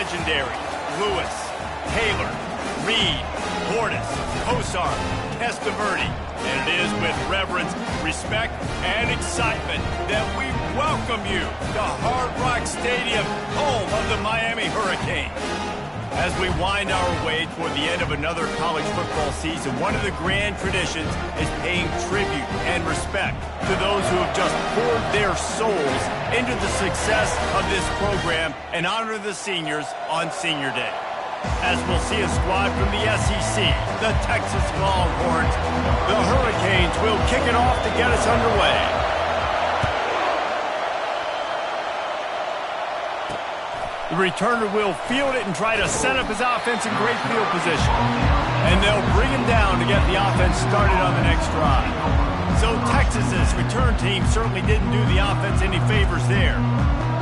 legendary Lewis, Taylor, Reed, Portis, Kosar, Testaverde. And it is with reverence, respect, and excitement that we welcome you to Hard Rock Stadium, home of the Miami Hurricanes. As we wind our way toward the end of another college football season, one of the grand traditions is paying tribute and respect to those who have just poured their souls into the success of this program and honor the seniors on Senior Day. As we'll see a squad from the SEC, the Texas Longhorns, the Hurricanes will kick it off to get us underway. The returner will field it and try to set up his offense in great field position. And they'll bring him down to get the offense started on the next drive. So Texas's return team certainly didn't do the offense any favors there.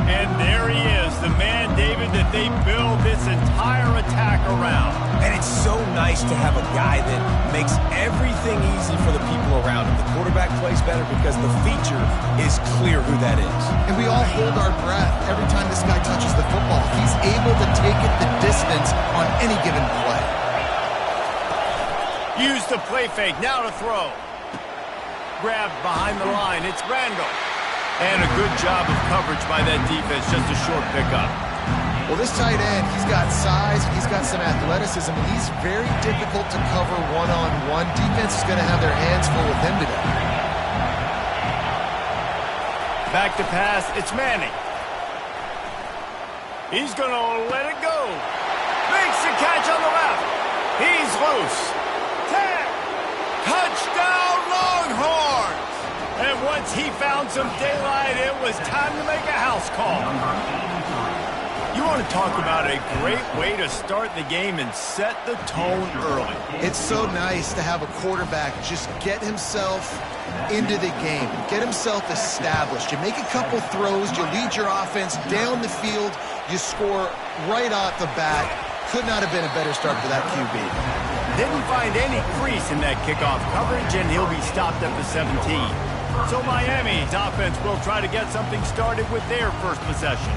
And there he is, the man, David, that they build this entire attack around. And it's so nice to have a guy that makes everything easy for the people around him. The quarterback plays better because the feature is clear who that is. And we all hold our breath every time this guy touches the football. He's able to take it the distance on any given play. Use the play fake, now to throw. Grabbed behind the line, it's Randall. And a good job of coverage by that defense, just a short pickup. Well, this tight end, he's got size, he's got some athleticism, and he's very difficult to cover one-on-one. Defense is going to have their hands full with him today. Back to pass, it's Manning. He's going to let it go. Makes the catch on the left. He's loose. Tag. Touchdown, Longhorns! And once he found some daylight, it was time to make a house call. You want to talk about a great way to start the game and set the tone early. It's so nice to have a quarterback just get himself into the game, get himself established. You make a couple throws, you lead your offense down the field, you score right off the bat. Could not have been a better start for that QB. Didn't find any crease in that kickoff coverage, and he'll be stopped at the 17. So Miami's offense will try to get something started with their first possession.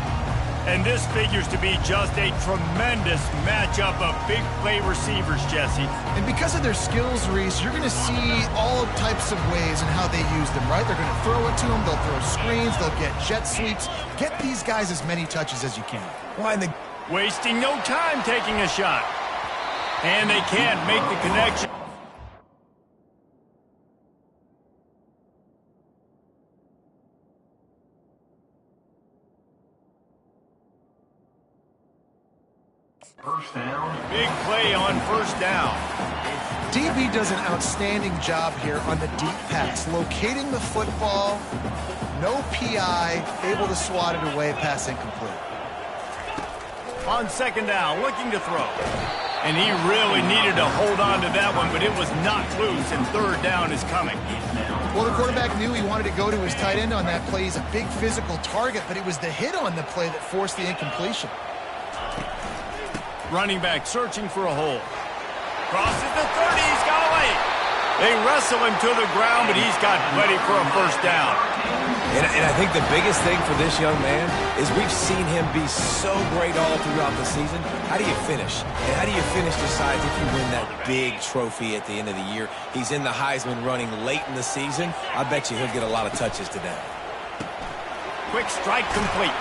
And this figures to be just a tremendous matchup of big play receivers, Jesse. And because of their skills, Reese, you're going to see all types of ways in how they use them, right? They're going to throw it to them, they'll throw screens, they'll get jet sweeps. Get these guys as many touches as you can. Wasting no time taking a shot. And they can't make the connection. First down. Big play on first down. DB does an outstanding job here on the deep pass, locating the football, no PI, able to swat it away, pass incomplete. On second down, looking to throw. And he really needed to hold on to that one, but it was knocked loose, and third down is coming. Well, the quarterback knew he wanted to go to his tight end on that play. He's a big physical target, but it was the hit on the play that forced the incompletion. Running back searching for a hole. Crosses the 30, he's got away. They wrestle him to the ground, but he's got plenty for a first down. And I think the biggest thing for this young man is we've seen him be so great all throughout the season. How do you finish? And how do you finish decides if you win that big trophy at the end of the year? He's in the Heisman running late in the season. I bet you he'll get a lot of touches today. Quick strike complete.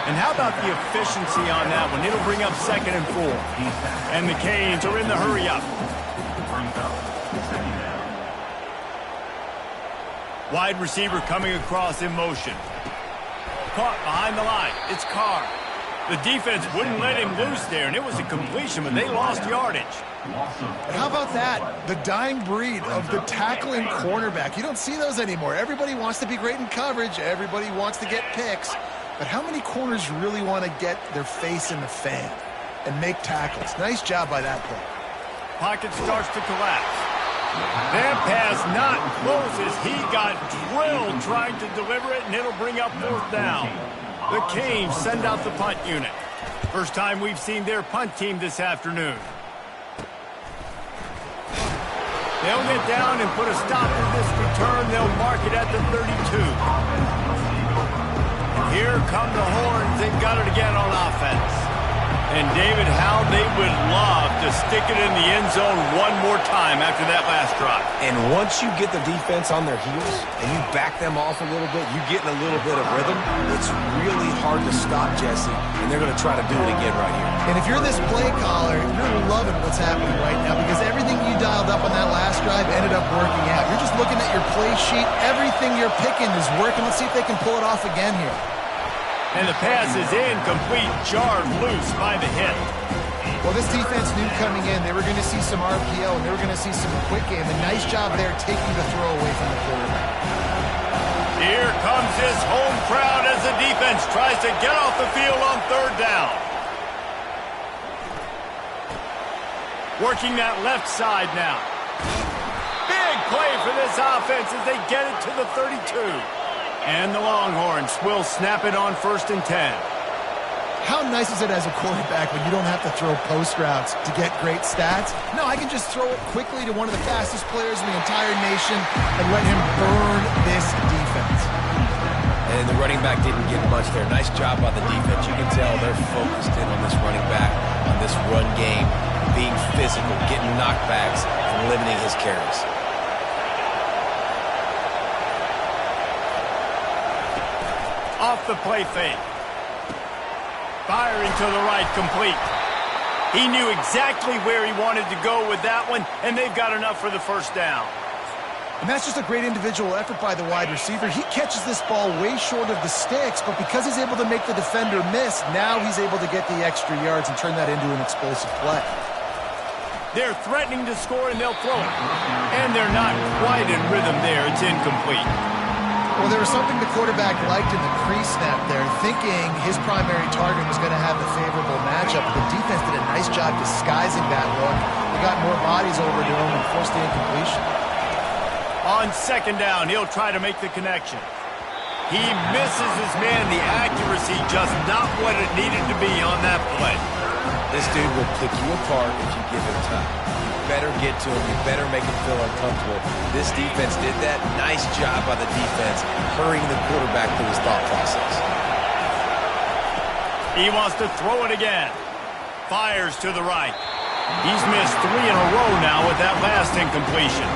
And how about the efficiency on that one? It'll bring up 2nd and 4. And the Canes are in the hurry up. Wide receiver coming across in motion. Caught behind the line. It's Carr. The defense wouldn't let him loose there, and it was a completion, but they lost yardage. How about that? The dying breed of the tackling cornerback. You don't see those anymore. Everybody wants to be great in coverage. Everybody wants to get picks. But how many corners really want to get their face in the fan and make tackles? Nice job by that play. Pocket starts to collapse. That pass not close as he got drilled trying to deliver it, and it'll bring up 4th down. The Canes send out the punt unit. First time we've seen their punt team this afternoon. They'll get down and put a stop to this return. They'll mark it at the 32. Here come the Horns. They've got it again on offense. And, David, how they would love to stick it in the end zone one more time after that last drive. And once you get the defense on their heels and you back them off a little bit, you get in a little bit of rhythm, it's really hard to stop, Jesse, and they're going to try to do it again right here. And if you're this play caller, you're loving what's happening right now because everything you dialed up on that last drive ended up working out. You're just looking at your play sheet. Everything you're picking is working. Let's see if they can pull it off again here. And the pass is incomplete, jarred loose by the hit. Well, this defense knew coming in they were going to see some RPO and they were going to see some quick game. A nice job there taking the throw away from the quarterback. Here comes this home crowd as the defense tries to get off the field on third down. Working that left side now. Big play for this offense as they get it to the 32. And the Longhorns will snap it on 1st and 10. How nice is it as a quarterback when you don't have to throw post routes to get great stats? No, I can just throw it quickly to one of the fastest players in the entire nation and let him burn this defense. And the running back didn't get much there. Nice job by the defense. You can tell they're focused in on this running back, on this run game, being physical, getting knockbacks, and limiting his carries. Off the play fake. Firing to the right, complete. He knew exactly where he wanted to go with that one, and they've got enough for the first down. And that's just a great individual effort by the wide receiver. He catches this ball way short of the sticks, but because he's able to make the defender miss, now he's able to get the extra yards and turn that into an explosive play. They're threatening to score, and they'll throw it. And they're not quite in rhythm there. It's incomplete. Well, there was something the quarterback liked in the pre-snap there, thinking his primary target was going to have the favorable matchup. The defense did a nice job disguising that look. They got more bodies over to him and forced the incompletion. On 2nd down, he'll try to make the connection. He misses his man. The accuracy just not what it needed to be on that play. This dude will pick you apart if you give him time. You better get to him. You better make him feel uncomfortable. This defense did that. Nice job by the defense, hurrying the quarterback through his thought process. He wants to throw it again. Fires to the right. He's missed 3 in a row now with that last incompletion.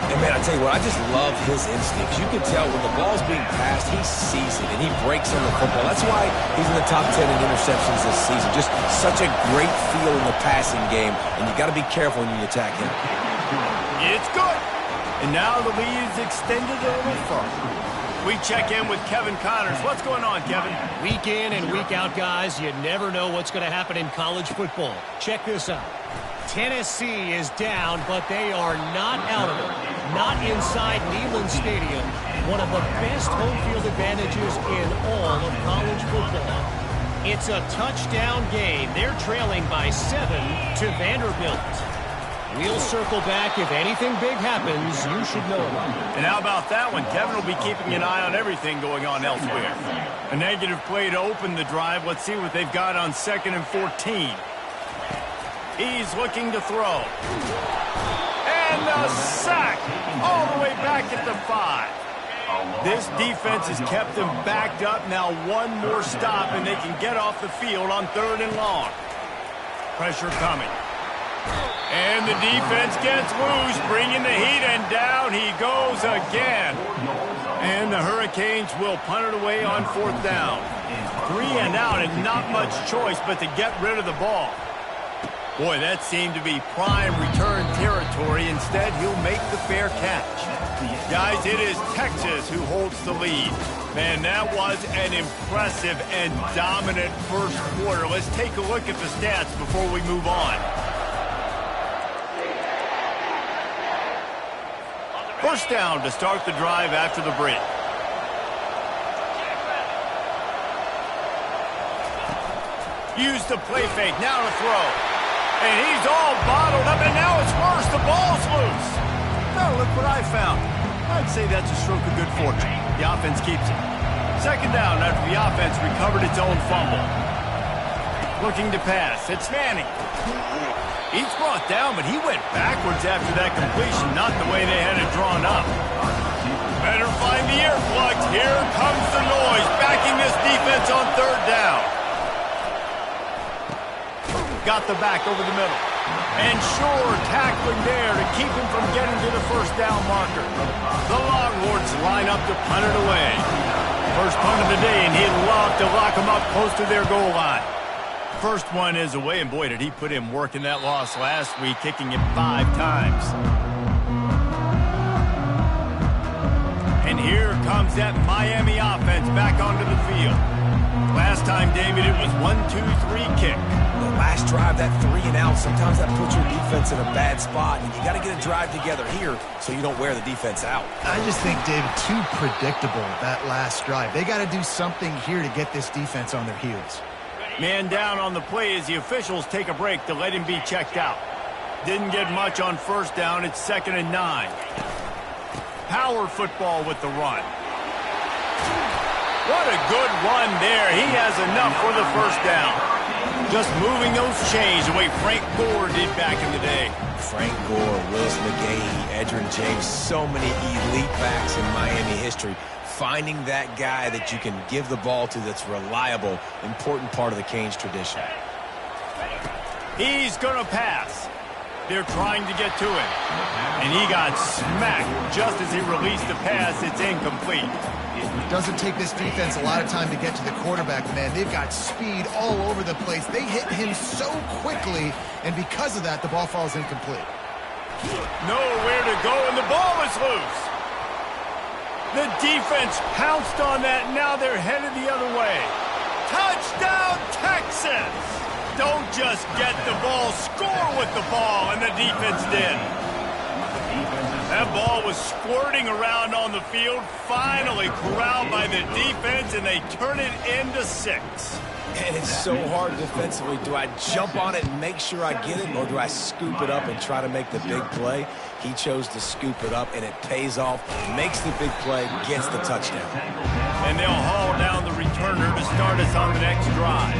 And, man, I tell you what, I just love his instincts. You can tell when the ball's being passed, he sees it, and he breaks on the football. That's why he's in the top 10 in interceptions this season. Just such a great feel in the passing game, and you got to be careful when you attack him. It's good. And now the lead is extended a little further. We check in with Kevin Connors. What's going on, Kevin? Week in and week out, guys, you never know what's going to happen in college football. Check this out. Tennessee is down, but they are not out of it. Not inside Neyland Stadium, one of the best home field advantages in all of college football. It's a touchdown game. They're trailing by 7 to Vanderbilt. We'll circle back. If anything big happens, you should know about it. And how about that one? Kevin will be keeping an eye on everything going on elsewhere. A negative play to open the drive. Let's see what they've got on 2nd and 14. He's looking to throw. And the sack all the way back at the 5. This defense has kept them backed up. Now one more stop, and they can get off the field on 3rd and long. Pressure coming. And the defense gets loose, bringing the heat, and down he goes again. And the Hurricanes will punt it away on 4th down. 3 and out, and not much choice but to get rid of the ball. Boy, that seemed to be prime return territory. Instead, he'll make the fair catch. Guys, it is Texas who holds the lead. Man, that was an impressive and dominant first quarter. Let's take a look at the stats before we move on. First down to start the drive after the break. Use the play fake, now to throw. And he's all bottled up, and now it's worse. The ball's loose. Now look what I found. I'd say that's a stroke of good fortune. The offense keeps it. 2nd down after the offense recovered its own fumble. Looking to pass. It's Manning. He's brought down, but he went backwards after that completion, not the way they had it drawn up. Better find the earplugs. Here comes the noise, backing this defense on 3rd down. got the back over the middle. And sure, tackling there to keep him from getting to the first down marker. The Longhorns line up to punt it away. First punt of the day, and he'd love to lock them up close to their goal line. First one is away, and boy, did he put in work in that loss last week, kicking it 5 times. And here comes that Miami offense back onto the field. Last time, David, it was 1-2-3 kick. The last drive, that 3 and out, sometimes that puts your defense in a bad spot, and you got to get a drive together here so you don't wear the defense out. I just think, David, too predictable, that last drive. They got to do something here to get this defense on their heels. Man down on the play as the officials take a break to let him be checked out. Didn't get much on first down. It's 2nd and 9. Power football with the run. What a good run there. He has enough for the first down. Just moving those chains the way Frank Gore did back in the day. Frank Gore, Willis McGahee, Edgerrin James, so many elite backs in Miami history. Finding that guy that you can give the ball to that's reliable, important part of the Canes tradition. He's going to pass. They're trying to get to him. And he got smacked just as he released the pass. It's incomplete. It doesn't take this defense a lot of time to get to the quarterback, man. They've got speed all over the place. They hit him so quickly, and because of that, the ball falls incomplete. Nowhere to go, and the ball is loose. The defense pounced on that. Now they're headed the other way. Touchdown, Texas! Don't just get the ball, score with the ball, and the defense did. That ball was squirting around on the field, finally corralled by the defense, and they turn it into 6. And it's so hard defensively. Do I jump on it and make sure I get it, or do I scoop it up and try to make the big play? He chose to scoop it up, and it pays off, makes the big play, gets the touchdown. And they'll haul down the returner to start us on the next drive.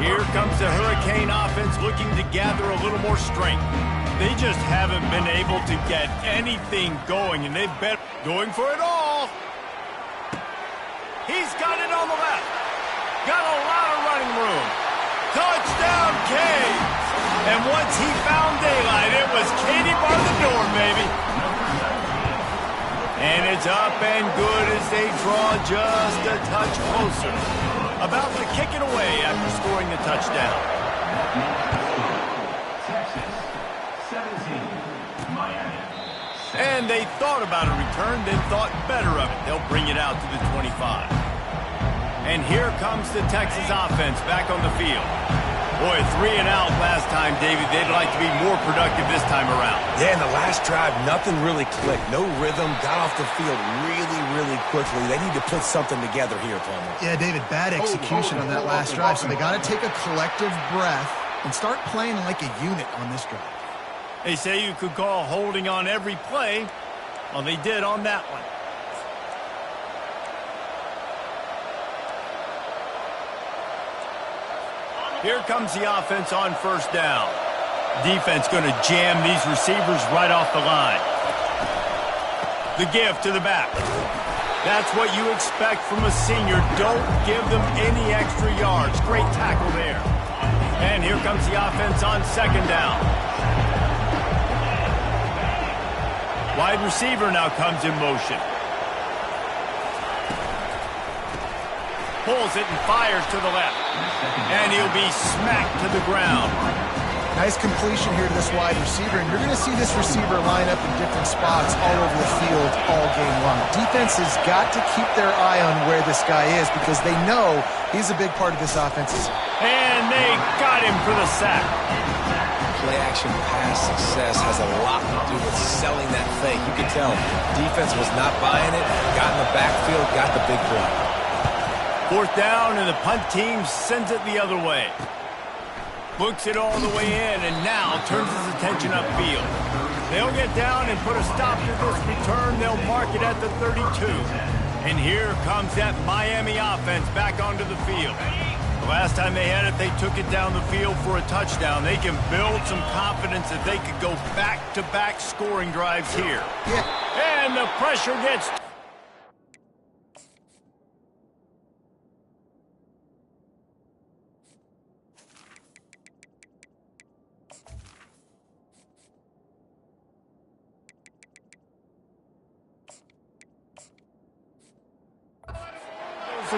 Here comes the Hurricane offense looking to gather a little more strength. They just haven't been able to get anything going, and they've been going for it all. He's got it on the left. Got a lot of running room. Touchdown, Canes! And once he found daylight, it was Katie bar the door, baby. And it's up and good as they draw just a touch closer. About to kick it away after scoring the touchdown. And they thought about a return, then thought better of it. They'll bring it out to the 25. And here comes the Texas offense back on the field. Boy, 3 and out last time, David. They'd like to be more productive this time around. Yeah, in the last drive, nothing really clicked. No rhythm, got off the field really quickly. They need to put something together here, Palmer. Yeah, David, bad execution on that last drive, so they got to take a collective breath and start playing like a unit on this drive. They say you could call holding on every play. Well, they did on that one. Here comes the offense on first down. Defense going to jam these receivers right off the line. The give to the back. That's what you expect from a senior. Don't give them any extra yards. Great tackle there. And here comes the offense on second down. Wide receiver now comes in motion. Pulls it and fires to the left. And he'll be smacked to the ground. Nice completion here to this wide receiver, and you're going to see this receiver line up in different spots all over the field all game long. Defense has got to keep their eye on where this guy is because they know he's a big part of this offense. And they got him for the sack. Play-action pass success has a lot to do with selling that fake. You can tell defense was not buying it, got in the backfield, got the big play. Fourth down, and the punt team sends it the other way. Books it all the way in, and now turns his attention upfield. They'll get down and put a stop to this return. They'll mark it at the 32. And here comes that Miami offense back onto the field. The last time they had it, they took it down the field for a touchdown. They can build some confidence that they could go back-to-back scoring drives here. Yeah. And the pressure gets...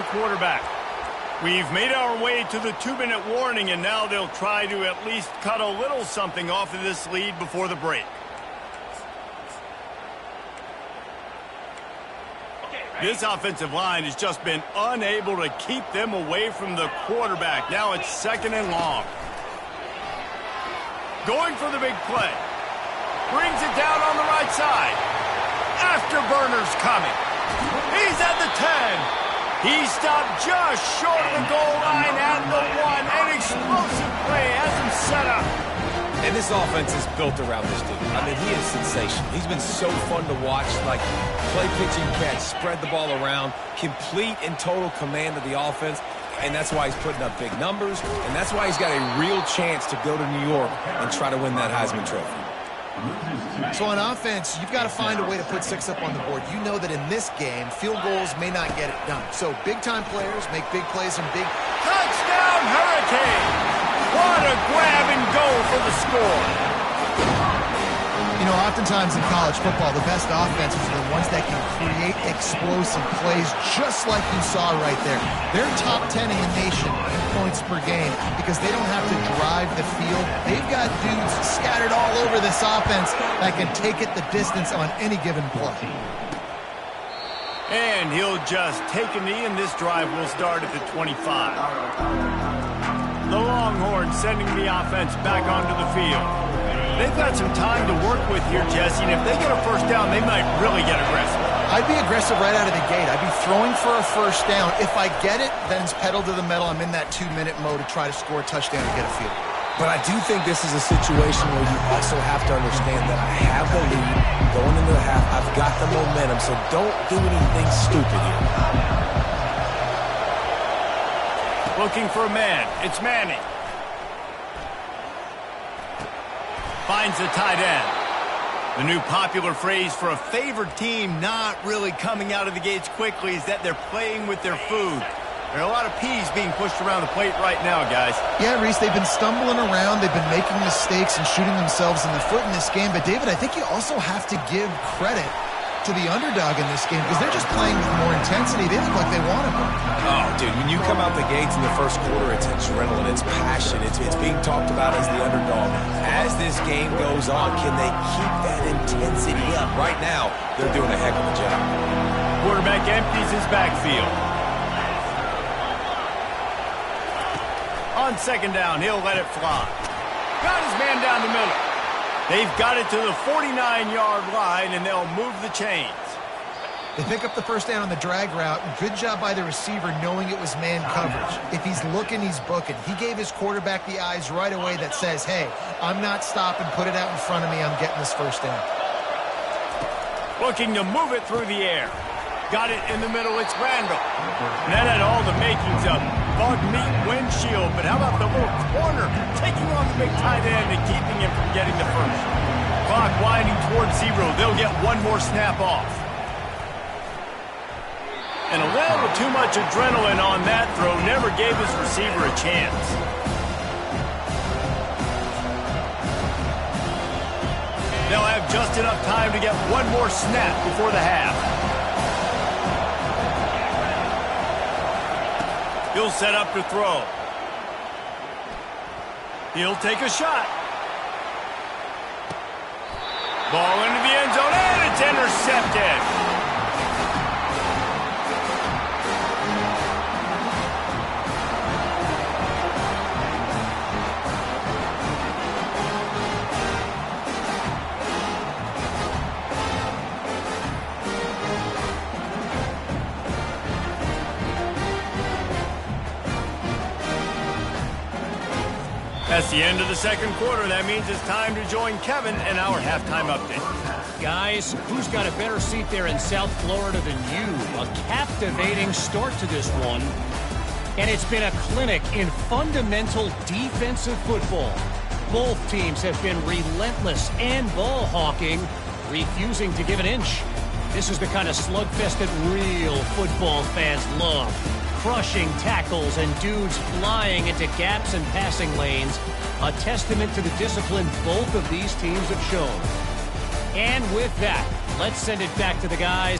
the quarterback. We've made our way to the 2-minute warning, and now they'll try to at least cut a little something off of this lead before the break. This offensive line has just been unable to keep them away from the quarterback. Now it's 2nd and long. Going for the big play. Brings it down on the right side. Afterburner's coming. He's at the 10. He stopped just short of the goal line at the 1. An explosive play has him set up. And this offense is built around this dude. I mean, he is sensational. He's been so fun to watch, like play, pitching, catch, spread the ball around, complete and total command of the offense. And that's why he's putting up big numbers, and that's why he's got a real chance to go to New York and try to win that Heisman Trophy. So on offense, you've got to find a way to put 6 up on the board. You know that in this game, field goals may not get it done. So big-time players make big plays and big... Touchdown, Hurricane! What a grab and go for the score. You know, oftentimes in college football, the best offenses are the ones that can create explosive plays, just like you saw right there. They're top 10 in the nation in points per game because they don't have to drive the field. They've got dudes scattered all over this offense that can take it the distance on any given play. And he'll just take a knee, and this drive will start at the 25. The Longhorns sending the offense back onto the field. They've got some time to work with here, Jesse, and if they get a first down, they might really get aggressive. I'd be aggressive right out of the gate. I'd be throwing for a first down. If I get it, then it's pedal to the metal. I'm in that 2-minute mode to try to score a touchdown and get a field. But I do think this is a situation where you also have to understand that I have the lead going into the half. I've got the momentum, so don't do anything stupid here. Looking for a man. It's Manning. Finds the tight end. The new popular phrase for a favored team not really coming out of the gates quickly is that they're playing with their food. There are a lot of peas being pushed around the plate right now, guys. Yeah, Reese, they've been stumbling around. They've been making mistakes and shooting themselves in the foot in this game. But, David, I think you also have to give credit to the underdog in this game because they're just playing with more intensity. They look like they want to win. Oh, dude, when you come out the gates in the first quarter, it's adrenaline, it's passion, it's being talked about as the underdog. As this game goes on, can they keep that intensity up? Right now, they're doing a heck of a job. Quarterback empties his backfield. On 2nd down, he'll let it fly. Got his man down the middle. They've got it to the 49-yard line, and they'll move the chains. They pick up the first down on the drag route. Good job by the receiver knowing it was man coverage. If he's looking, he's booking. He gave his quarterback the eyes right away that says, hey, I'm not stopping. Put it out in front of me. I'm getting this first down. Looking to move it through the air. Got it in the middle. It's Randall. And that had all the makings of bug meat windshield. But how about the little corner taking on the big tight end and keeping him from getting the first? Clock winding towards 0. They'll get one more snap off. And a little too much adrenaline on that throw never gave his receiver a chance. They'll have just enough time to get one more snap before the half. He'll set up to throw. He'll take a shot. Ball into the end zone, and it's intercepted. That's the end of the second quarter. That means it's time to join Kevin in our halftime update. Guys, who's got a better seat there in South Florida than you? A captivating start to this one. And it's been a clinic in fundamental defensive football. Both teams have been relentless and ball hawking, refusing to give an inch. This is the kind of slugfest that real football fans love. Crushing tackles and dudes flying into gaps and passing lanes. A testament to the discipline both of these teams have shown. And with that, let's send it back to the guys.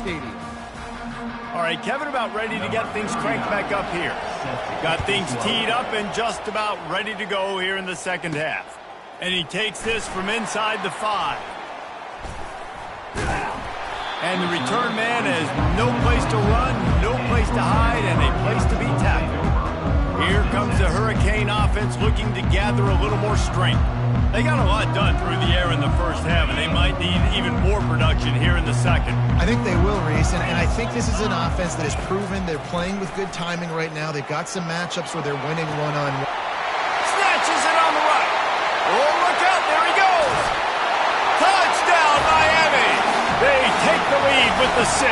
Stadium. All right, Kevin, about ready to get things cranked back up here. Got things teed up and just about ready to go here in the second half. And he takes this from inside the 5. And the return man has no place to run, no place to hide, and a place to be tackled. Here comes the Hurricane offense looking to gather a little more strength. They got a lot done through the air in the first half, and they might need even more production here in the second. I think they will, Reese, and I think this is an offense that has proven they're playing with good timing right now. They've got some matchups where they're winning one-on-one. Snatches it on the right. Oh, look out, there he goes. Touchdown, Miami. They take the lead with the 6.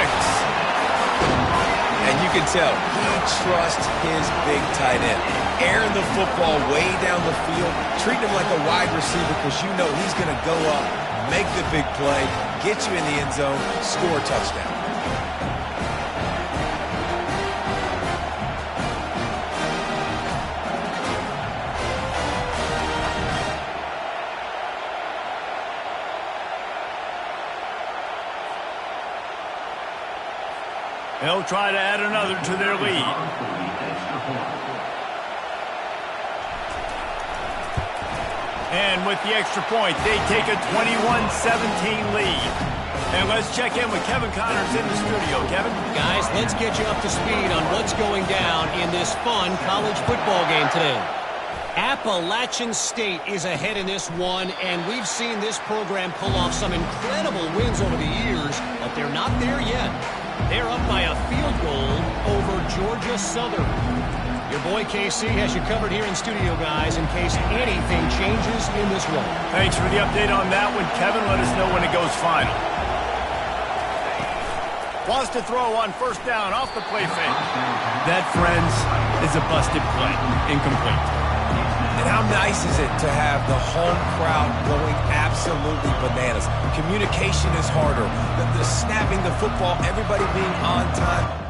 And you can tell he trusts his big tight end. Airing the football way down the field, treating him like a wide receiver because you know he's going to go up, make the big play, get you in the end zone, score a touchdown. They'll try to add another to their lead. And with the extra point, they take a 21-17 lead. And let's check in with Kevin Connors in the studio. Kevin? Guys, let's get you up to speed on what's going down in this fun college football game today. Appalachian State is ahead in this one, and we've seen this program pull off some incredible wins over the years, but they're not there yet. They're up by a field goal over Georgia Southern. Your boy KC has you covered here in studio, guys, in case anything changes in this one. Thanks for the update on that one, Kevin. Let us know when it goes final. Wants to throw on first down off the play fake. That, friends, is a busted play. Incomplete. And how nice is it to have the home crowd going absolutely bananas? Communication is harder. The snapping the football, everybody being on time.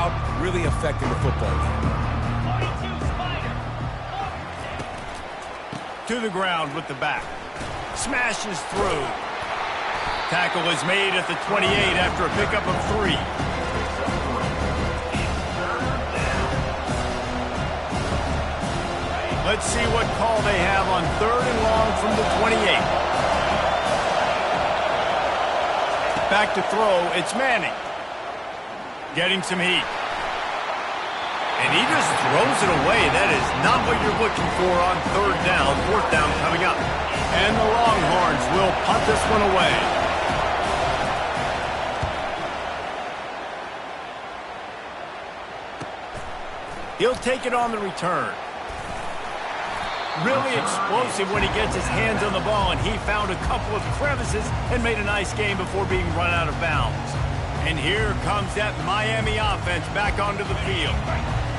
out, really affecting the football game. To the ground with the back. Smashes through. Tackle is made at the 28 after a pickup of 3. Let's see what call they have on 3rd and long from the 28. Back to throw, it's Manning. Getting some heat. And he just throws it away. That is not what you're looking for on 3rd down. 4th down coming up. And the Longhorns will punt this one away. He'll take it on the return. Really explosive when he gets his hands on the ball, and he found a couple of crevices and made a nice game before being run out of bounds. And here comes that Miami offense back onto the field.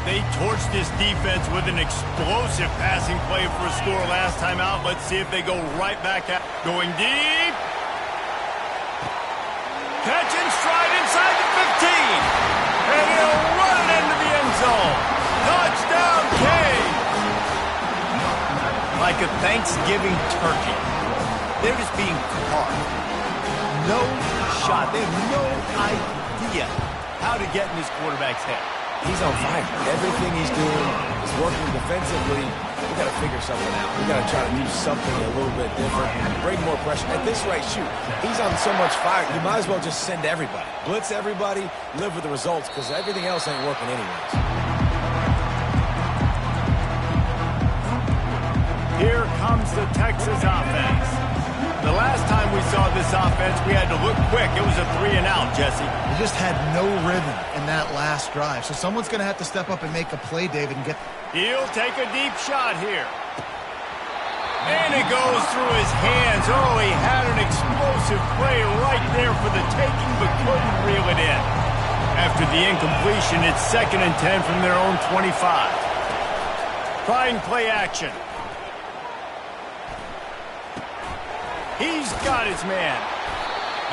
They torched this defense with an explosive passing play for a score last time out. Let's see if they go right back at going deep. Catch and stride inside the 15. And he'll run it into the end zone. Touchdown, Cade. Like a Thanksgiving turkey. They're just being carved. No shot. They have no idea how to get in this quarterback's head. He's on fire. Everything he's doing is working defensively. We got to figure something out. We got to try to do something a little bit different. Bring more pressure. At this rate, shoot, he's on so much fire, you might as well just send everybody. Blitz everybody, live with the results, because everything else ain't working anyways. Here comes the Texas offense. The last time we saw this offense, we had to look quick. It was a 3-and-out, Jesse. They just had no rhythm in that last drive. So someone's going to have to step up and make a play, David, and get... He'll take a deep shot here. And it goes through his hands. Oh, he had an explosive play right there for the taking, but couldn't reel it in. After the incompletion, it's 2nd and 10 from their own 25. Trying play action. He's got his man.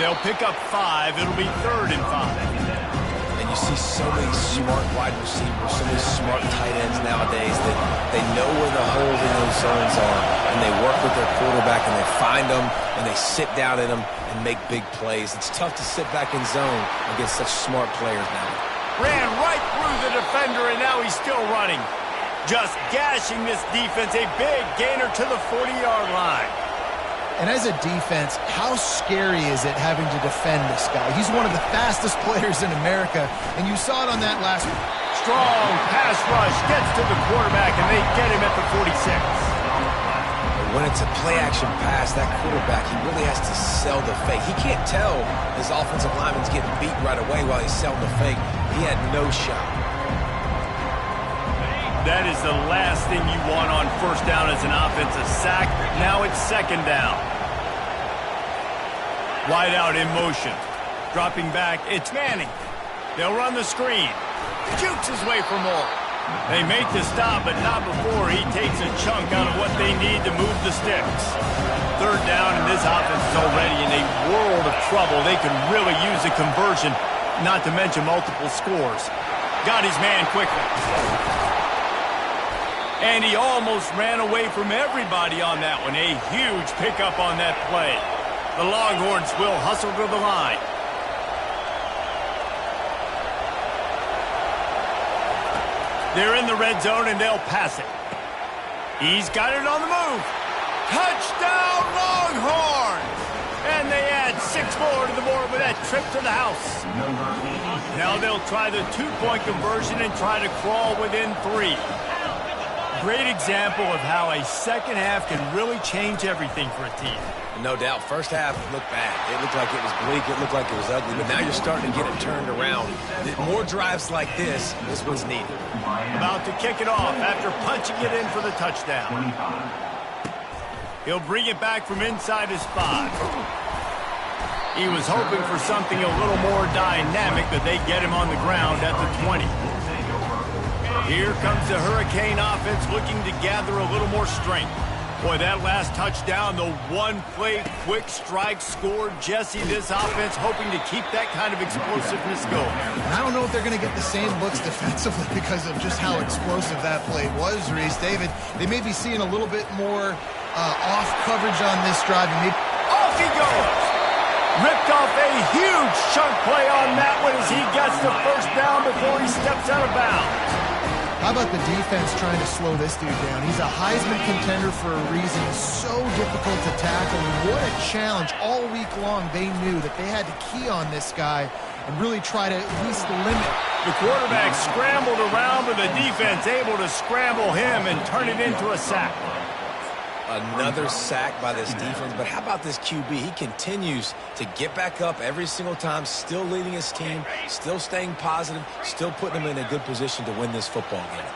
They'll pick up 5. It'll be 3rd and 5. And you see so many smart wide receivers, so many smart tight ends nowadays that they know where the holes in those zones are, and they work with their quarterback, and they find them, and they sit down in them and make big plays. It's tough to sit back in zone against such smart players now. Ran right through the defender, and now he's still running. Just gashing this defense. A big gainer to the 40-yard line. And as a defense, how scary is it having to defend this guy? He's one of the fastest players in America, and you saw it on that last one. Strong pass rush gets to the quarterback, and they get him at the 46. When it's a play-action pass, that quarterback, he really has to sell the fake. He can't tell his offensive lineman's getting beat right away while he's selling the fake. He had no shot. That is the last thing you want on 1st down as an offensive sack. Now it's 2nd down. Wide out in motion. Dropping back, it's Manning. They'll run the screen. Jukes his way for more. They make the stop, but not before he takes a chunk out of what they need to move the sticks. 3rd down, and this offense is already in a world of trouble. They could really use a conversion, not to mention multiple scores. Got his man quickly. And he almost ran away from everybody on that one. A huge pickup on that play. The Longhorns will hustle to the line. They're in the red zone, and they'll pass it. He's got it on the move. Touchdown, Longhorns! And they add 6 more to the board with that trip to the house. Now they'll try the 2-point conversion and try to crawl within 3. Great example of how a second half can really change everything for a team. No doubt. First half looked bad. It looked like it was bleak. It looked like it was ugly. But now you're starting to get it turned around. More drives like this one's needed. About to kick it off after punching it in for the touchdown. He'll bring it back from inside his spot. He was hoping for something a little more dynamic, but they get him on the ground at the 20. Here comes the Hurricane offense looking to gather a little more strength. Boy, that last touchdown, the one-play quick strike scored. Jesse, this offense hoping to keep that kind of explosiveness going. And I don't know if they're going to get the same looks defensively because of just how explosive that play was, Reese. David, they may be seeing a little bit more off coverage on this drive. And off he goes! Ripped off a huge chunk play on that one as he gets the first down before he steps out of bounds. How about the defense trying to slow this dude down? He's a Heisman contender for a reason. So difficult to tackle. And what a challenge. All week long, they knew that they had to key on this guy and really try to at least limit. The quarterback scrambled around, but the defense able to scramble him and turn it into a sack. Another sack by this defense, but how about this QB? He continues to get back up every single time, still leading his team, still staying positive, still putting them in a good position to win this football game.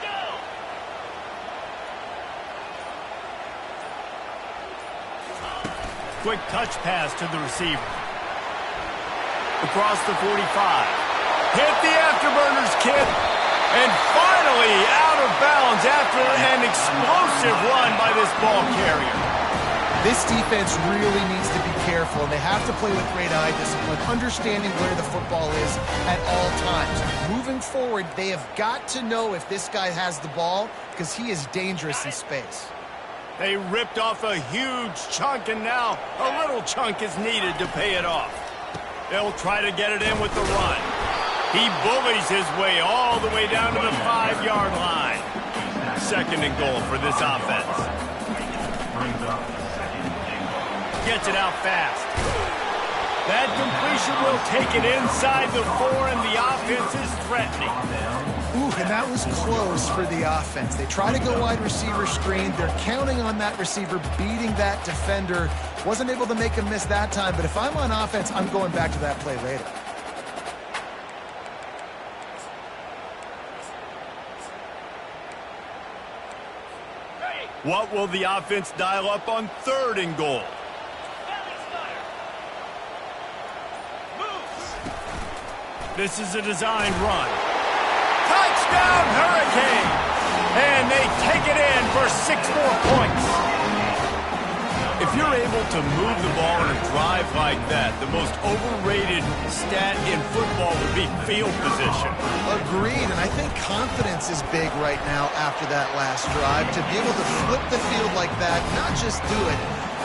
Quick touch pass to the receiver. Across the 45. Hit the afterburners, kid. And finally out of bounds after an explosive run by this ball carrier. This defense really needs to be careful, and they have to play with great eye discipline, understanding where the football is at all times. Moving forward, they have got to know if this guy has the ball because he is dangerous in space. They ripped off a huge chunk, and now a little chunk is needed to pay it off. They'll try to get it in with the run. He bullies his way all the way down to the 5-yard line. Second and goal for this offense. Gets it out fast. That completion will take it inside the 4, and the offense is threatening. Ooh, and that was close for the offense. They try to go wide receiver screen. They're counting on that receiver beating that defender. Wasn't able to make him miss that time, but if I'm on offense, I'm going back to that play later. What will the offense dial up on third and goal? This is a designed run. Touchdown, Hurricane! And they take it in for 6 more points. If you're able to move the ball in a drive like that, the most overrated stat in football would be field position. Agreed, and I think confidence is big right now after that last drive. To be able to flip the field like that, not just do it,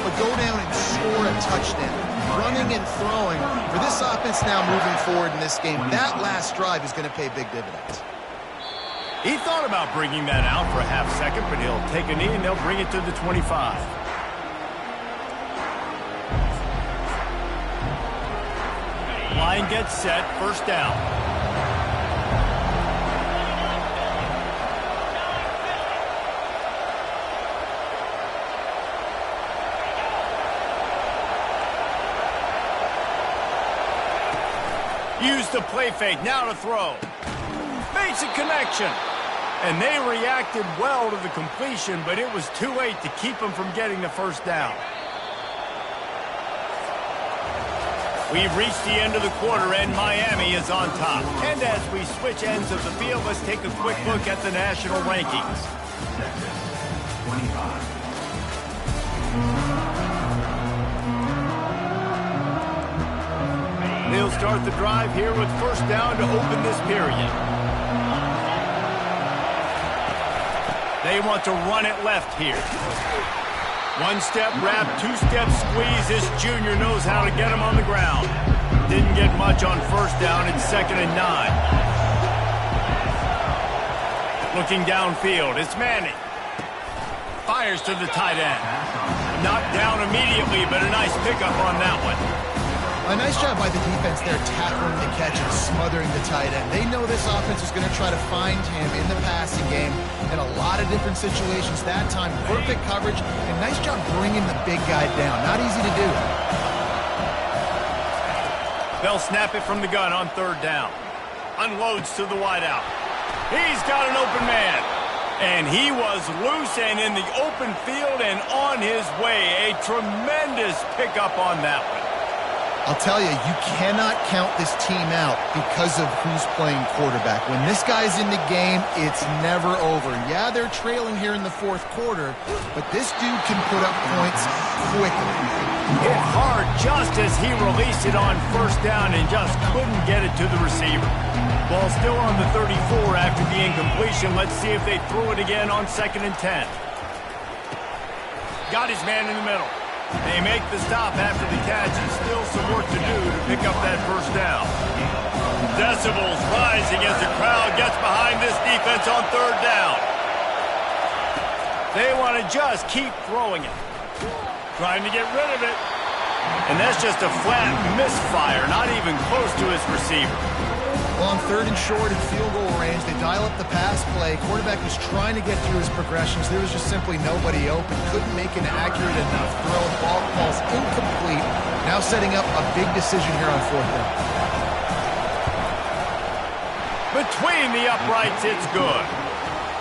but go down and score a touchdown. Running and throwing. For this offense now moving forward in this game, that last drive is going to pay big dividends. He thought about bringing that out for a half second, but he'll take a knee and they'll bring it to the 25. Line gets set, first down. Use the play fake, now to throw. Makes a connection. And they reacted well to the completion, but it was too late to keep them from getting the first down. We've reached the end of the quarter, and Miami is on top. And as we switch ends of the field, let's take a quick look at the national rankings. They'll start the drive here with first down to open this period. They want to run it left here. One-step wrap, two-step squeeze. This junior knows how to get him on the ground. Didn't get much on first down. It's 2nd and 9. Looking downfield, it's Manning. Fires to the tight end. Knocked down immediately, but a nice pickup on that one. A nice job by the defense there tackling the catch and smothering the tight end. They know this offense is going to try to find him in the passing game in a lot of different situations. That time, perfect coverage, and nice job bringing the big guy down. Not easy to do. They'll snap it from the gun on third down. Unloads to the wideout. He's got an open man. And he was loose and in the open field and on his way. A tremendous pickup on that one. I'll tell you, you cannot count this team out because of who's playing quarterback. When this guy's in the game, it's never over. Yeah, they're trailing here in the fourth quarter, but this dude can put up points quickly. Hit hard just as he released it on first down and just couldn't get it to the receiver. Ball still on the 34 after the incompletion. Let's see if they throw it again on 2nd and 10. Got his man in the middle. They make the stop after the catch, and still some work to do to pick up that first down. Decibels rising as the crowd gets behind this defense on 3rd down. They want to just keep throwing it. Trying to get rid of it. And that's just a flat misfire, not even close to his receiver. Well, on 3rd and short in field goal range, they dial up the pass play. Quarterback was trying to get through his progressions. There was just simply nobody open. Couldn't make an accurate enough throw. Ball falls incomplete. Now setting up a big decision here on 4th down. Between the uprights, it's good.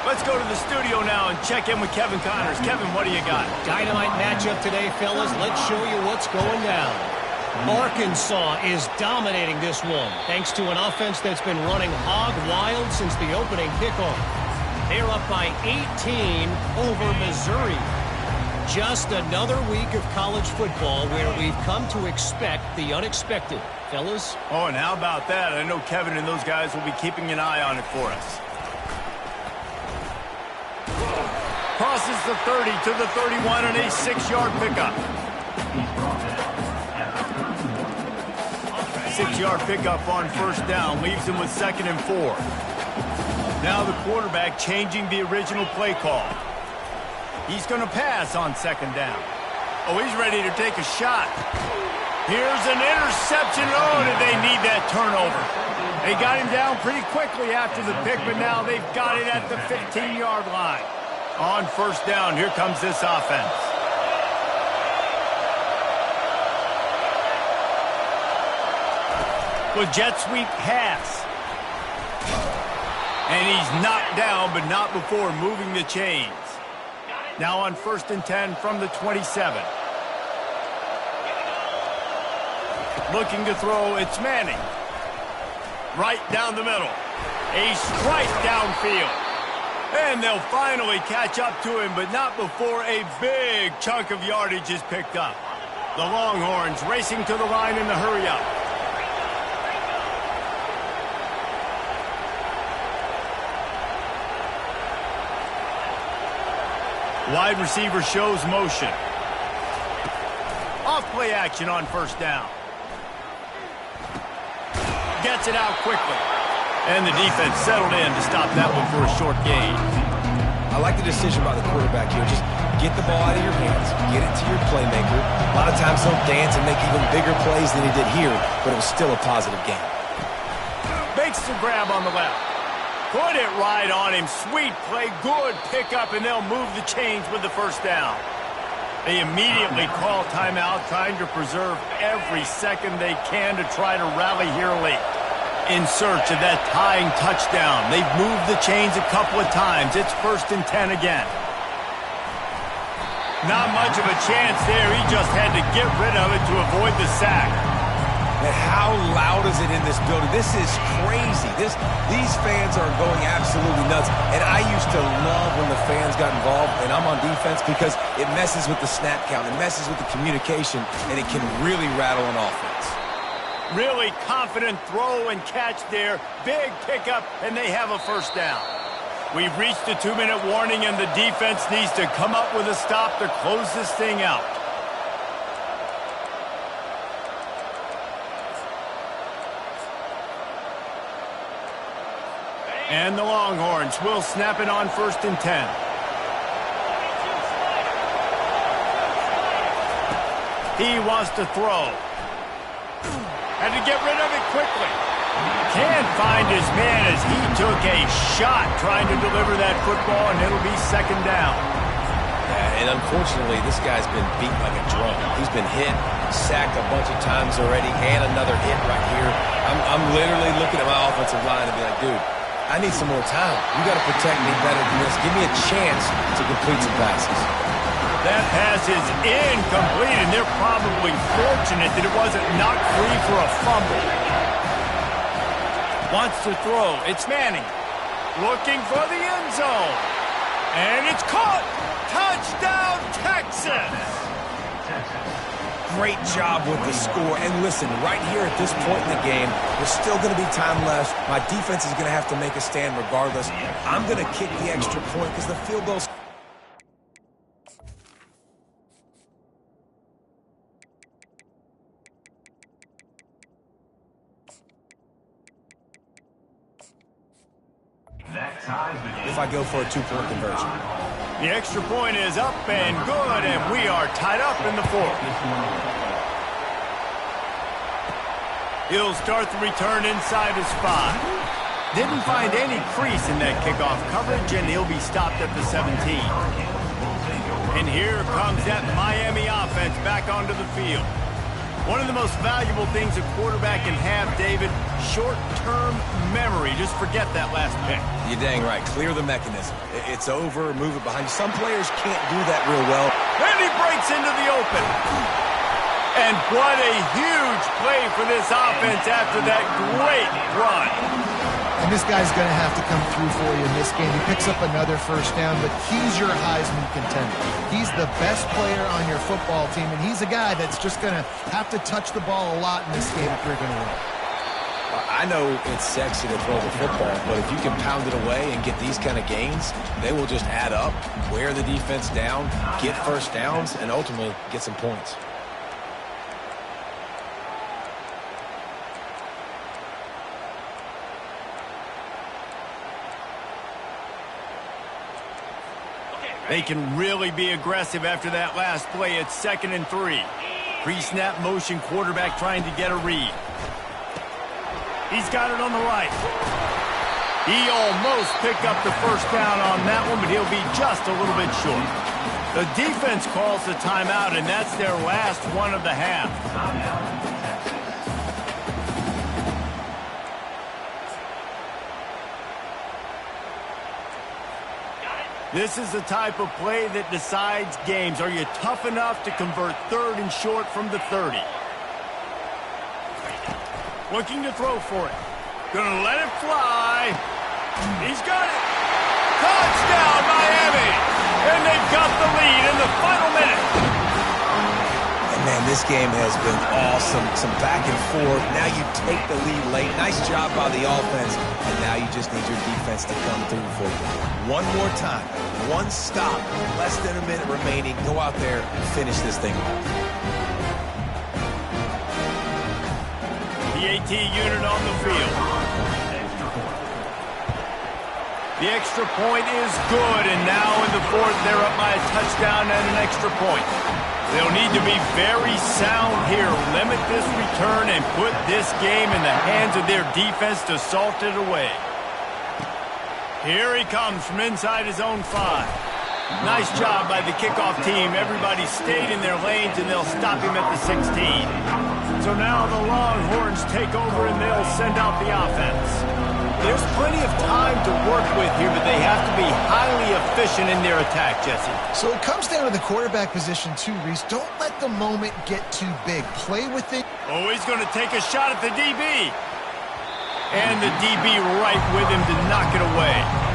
Let's go to the studio now and check in with Kevin Connors. Kevin, what do you got? Dynamite matchup today, fellas. Let's show you what's going down. Arkansas is dominating this one, thanks to an offense that's been running hog wild since the opening kickoff. They're up by 18 over Missouri. Just another week of college football where we've come to expect the unexpected. Fellas? Oh, and how about that? I know Kevin and those guys will be keeping an eye on it for us. Crosses the 30 to the 31 and a 6-yard pickup. 6-yard pickup on first down leaves him with 2nd and 4. Now the quarterback changing the original play call. He's going to pass on 2nd down. Oh, he's ready to take a shot. Here's an interception. Oh, did they need that turnover? They got him down pretty quickly after the pick, but now they've got it at the 15-yard line. On first down, here comes this offense. With jet sweep pass. And he's knocked down, but not before moving the chains. Now on 1st and 10 from the 27. Looking to throw, it's Manning. Right down the middle. A strike downfield. And they'll finally catch up to him, but not before a big chunk of yardage is picked up. The Longhorns racing to the line in the hurry-up. Wide receiver shows motion. Off play action on first down. Gets it out quickly. And the defense settled in to stop that one for a short gain. I like the decision by the quarterback here. Just get the ball out of your hands. Get it to your playmaker. A lot of times he'll dance and make even bigger plays than he did here, but it was still a positive game. Makes the grab on the left. Put it right on him. Sweet play. Good pickup, and they'll move the chains with the first down. They immediately call timeout, trying to preserve every second they can to try to rally here late. In search of that tying touchdown. They've moved the chains a couple of times. It's 1st and 10 again. Not much of a chance there. He just had to get rid of it to avoid the sack. And how loud is it in this building? This is crazy. These fans are going absolutely nuts. And I used to love when the fans got involved, and I'm on defense, because it messes with the snap count. It messes with the communication, and it can really rattle an offense. Really confident throw and catch there. Big pickup, and they have a first down. We've reached the 2-minute warning, and the defense needs to come up with a stop to close this thing out. And the Longhorns will snap it on 1st and 10. He wants to throw. Had to get rid of it quickly. Can't find his man as he took a shot trying to deliver that football, and it'll be 2nd down. Yeah, and unfortunately, this guy's been beat like a drum. He's been hit, sacked a bunch of times already, and another hit right here. I'm literally looking at my offensive line and be like, dude, I need some more time. You got to protect me better than this. Give me a chance to complete some passes. That pass is incomplete, and they're probably fortunate that it wasn't knocked free for a fumble. Wants to throw. It's Manning. Looking for the end zone. And it's caught. Touchdown, Texas. Great job with the score. And listen, right here at this point in the game, there's still going to be time left. My defense is going to have to make a stand regardless. I'm going to kick the extra point because the field goal's... if I go for a two-point conversion. The extra point is up and good, and we are tied up in the fourth. He'll start the return inside his 5. Didn't find any crease in that kickoff coverage, and he'll be stopped at the 17. And here comes that Miami offense back onto the field. One of the most valuable things a quarterback can have, David, short-term memory. Just forget that last pick. You're dang right. Clear the mechanism. It's over, move it behind. Some players can't do that real well. And he breaks into the open. And what a huge play for this offense after that great run. And this guy's going to have to come through for you in this game. He picks up another first down, but he's your Heisman contender. He's the best player on your football team, and he's a guy that's just going to have to touch the ball a lot in this game if you're going to win. I know it's sexy to throw the football, but if you can pound it away and get these kind of gains, they will just add up, wear the defense down, get first downs, and ultimately get some points. They can really be aggressive after that last play. It's 2nd and 3. Pre-snap motion quarterback trying to get a read. He's got it on the right. He almost picked up the first down on that one, but he'll be just a little bit short. The defense calls the timeout, and that's their last one of the half. This is the type of play that decides games. Are you tough enough to convert 3rd and short from the 30? Looking to throw for it. Gonna let it fly. He's got it. Touchdown, Miami! And they've got the lead in the final minute. And man, this game has been awesome. Some back and forth. Now you take the lead late. Nice job by the offense. And now you just need your defense to come through for you. One more time. One stop. Less than a minute remaining. Go out there and finish this thing off. The AT unit on the field. The extra point is good, and now in the fourth, they're up by a touchdown and an extra point. They'll need to be very sound here, limit this return, and put this game in the hands of their defense to salt it away. Here he comes from inside his own 5. Nice job by the kickoff team. Everybody stayed in their lanes, and they'll stop him at the 16. So now the Longhorns take over, and they'll send out the offense. There's plenty of time to work with here, but they have to be highly efficient in their attack, Jesse. So it comes down to the quarterback position too, Reese. Don't let the moment get too big. Play with it. Oh, he's going to take a shot at the DB. And the DB right with him to knock it away.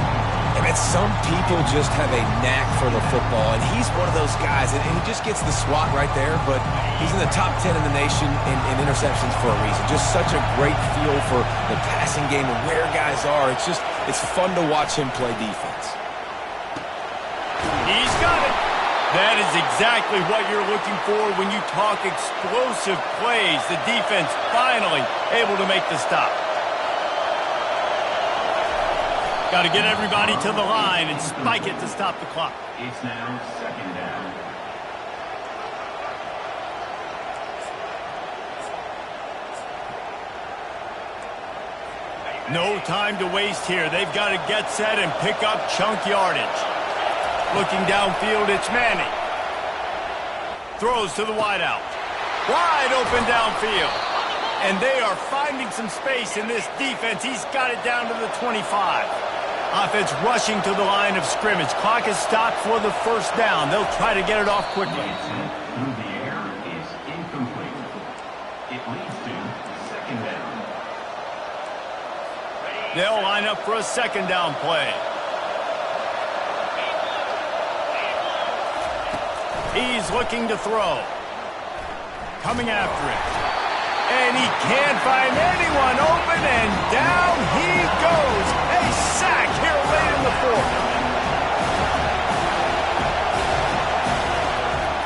I mean, some people just have a knack for the football, and he's one of those guys, and he just gets the swat right there, but he's in the top 10 in the nation in interceptions for a reason. Just such a great feel for the passing game and where guys are. It's fun to watch him play defense. He's got it. That is exactly what you're looking for when you talk explosive plays. The defense finally able to make the stop. Got to get everybody to the line and spike it to stop the clock. It's now 2nd down. No time to waste here. They've got to get set and pick up chunk yardage. Looking downfield, it's Manning. Throws to the wideout. Wide open downfield. And they are finding some space in this defense. He's got it down to the 25. Offense rushing to the line of scrimmage. Clock is stopped for the first down. They'll try to get it off quickly. Through the air is incomplete. It leads to second down. They'll line up for a second down play. He's looking to throw. Coming after it. And he can't find anyone open, and down he goes. A sack here late in the fourth.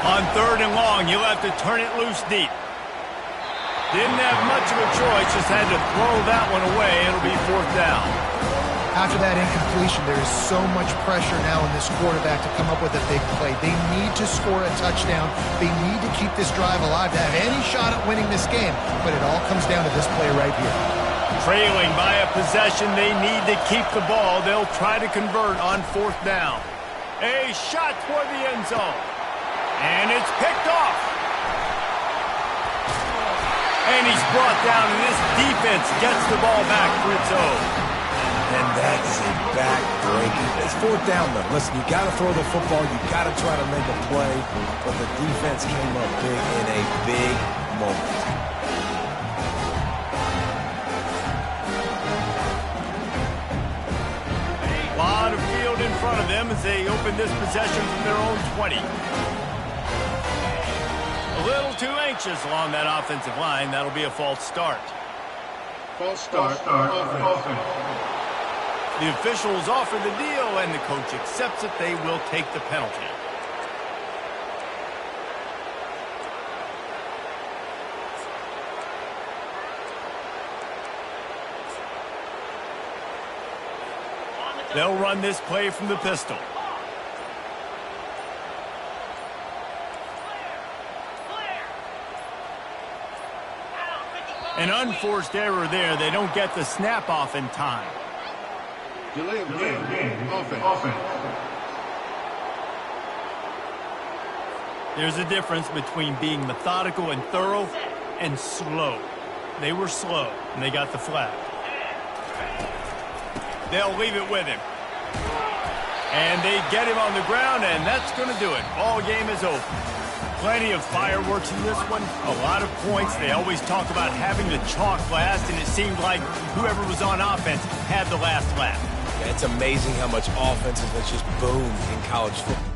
On third and long, you'll have to turn it loose deep. Didn't have much of a choice, just had to throw that one away. It'll be fourth down. After that incompletion, there is so much pressure now on this quarterback to come up with a big play. They need to score a touchdown. They need to keep this drive alive to have any shot at winning this game. But it all comes down to this play right here. Trailing by a possession, they need to keep the ball. They'll try to convert on fourth down. A shot toward the end zone. And it's picked off. And he's brought down, and this defense gets the ball back for its own. And that is a back-breaking. It's fourth down, though. Listen, you got to throw the football. You got to try to make a play. But the defense came up big in a big moment. A lot of field in front of them as they open this possession from their own 20. A little too anxious along that offensive line. That'll be a false start. False start. Offense. The officials offer the deal, and the coach accepts it. They will take the penalty. They'll run this play from the pistol. An unforced error there. They don't get the snap off in time. Delay of game. Offense. There's a difference between being methodical and thorough and slow. They were slow, and they got the flag. They'll leave it with him. And they get him on the ground, and that's going to do it. Ball game is over. Plenty of fireworks in this one. A lot of points. They always talk about having the chalk last, and it seemed like whoever was on offense had the last laugh. Yeah, it's amazing how much offense has just boomed in college football.